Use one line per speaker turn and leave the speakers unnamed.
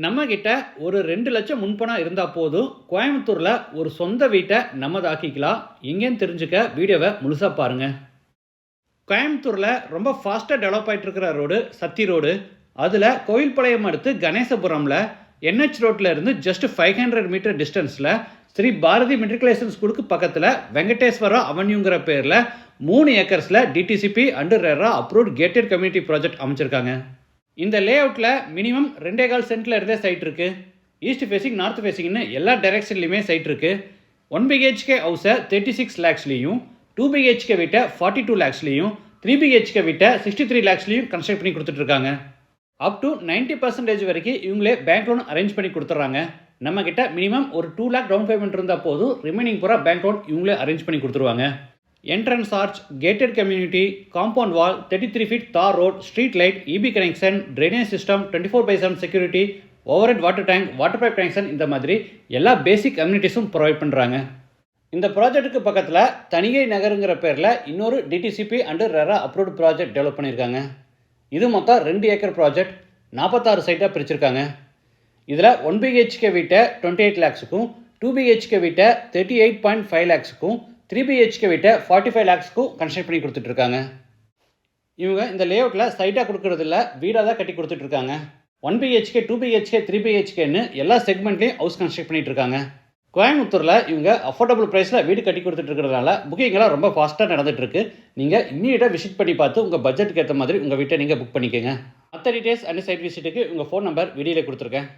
நம்ம கிட்ட ஒரு 2 லட்சம் முன்பணம் இருந்தா போதும் கோயம்புத்தூர்ல ஒரு சொந்த வீட்டை நம்மதாக்கிக்கலாம். எங்கேன்னு தெரிஞ்சுக்க வீடியோவை முழுசா பாருங்க. கோயம்புத்தூர்ல ரொம்ப ஃபாஸ்டா டெவலப் ஆயிட்டு இருக்கிற ரோடு சத்தி ரோடு. அதுல கோவில்பாளையம் அடுத்து கணேசபுரம்ல NH ரோட்ல இருந்து ஜஸ்ட் 500 மீட்டர் டிஸ்டன்ஸ்ல ஸ்ரீ பாரதி மெட்ரிகுலேஷன் ஸ்கூலுக்கு பக்கத்துல வெங்கடேஸ்வரா அவென்யூங்கிற பேர்ல 3 ஏக்கர்ஸ்ல DTCP and RERA approved gated community project அமைச்சிருக்காங்க. இந்த லே அவுட்ல மினிமம் 2.25 சென்ட்ல இருந்தே சைட் இருக்கு. ஈஸ்ட் ஃபேசிங் நார்த் ஃபேசிங்னு எல்லா டைரக்ஷன்லையுமே சைட் இருக்கு. 1 BHK ஹவுஸை 36 லேக்ஸ்லையும் 2 BHK வீட்டை 42 லேக்ஸ்லையும் 3 BHK வீட்டை 63 லேக்ஸ்லையும் கன்ஸ்ட்ரக்ட் பண்ணி கொடுத்துட்டு இருக்காங்க. அப் டு 90% வரைக்கும் இவங்களே பேங்க் லோன் அரேஞ்ச் பண்ணி கொடுத்துட்றாங்க. நம்ம கிட்ட மினிமம் ஒரு 2 லேக் டவுன் பேமெண்ட் இருந்தால் போதும், ரிமைனிங் பூரா பேங்க் லோன் இவங்களே அரேஞ்ச் பண்ணி கொடுத்துருவாங்க. Entrance arch, gated community, compound wall, 33 feet tar road, street light, EB connection, drainage system, 24/7 security, overhead water tank, water pipe connection, இந்த மாதிரி எல்லா பேசிக் கம்யூனிட்டிஸும் ப்ரொவைட் பண்ணுறாங்க. இந்த ப்ராஜெக்ட்டுக்கு பக்கத்தில் தனிகை நகருங்கிற பேரில் இன்னொரு DTCP and RERA approved project develop பண்ணியிருக்காங்க. இது மொத்தம் 2 ஏக்கர் ப்ராஜெக்ட் 46 சைட்டாக பிரிச்சிருக்காங்க. இதில் 1 BHK வீட்டை 28 லேக்ஸுக்கும் 2 BHK வீட்டை 38.5 லேக்ஸுக்கும் 3 BHK வீட்டை 45 லேக்ஸுக்கும் கன்ஸ்ட்ரக்ட் பண்ணி கொடுத்துட்ருக்காங்க. இவங்க இந்த லேஅவுட்டில் சைட்டாக கொடுக்குறதில்ல, வீடாக தான் கட்டி கொடுத்துட்ருக்காங்க. 1 BHK 2 BHK 3 BHKன்னு எல்லா செக்மெண்ட்லேயும் ஹவுஸ் கன்ஸ்ட்ரக்ட் பண்ணிட்டு இருக்காங்க. கோயம்புத்தூரில் இவங்க அஃபோர்டபுள் ப்ரைஸில் வீடு கட்டி கொடுத்துட்டு இருக்கிறதுனால புக்கிங்கெல்லாம் ரொம்ப ஃபாஸ்ட்டாக நடந்துகிட்ருக்கு. நீங்கள் இம்மீடியட்டாக விசிட் பண்ணி பார்த்து உங்கள் பட்ஜெட்டுக்கு ஏற்ற மாதிரி உங்கள் வீட்டை நீங்கள் புக் பண்ணிக்கோங்க. மற்ற டீட்டெயில்ஸ் அண்ட் சைட் விசிட்டுக்கு உங்கள் ஃபோன் நம்பர் வீடியோவில் கொடுத்துருக்கேன்.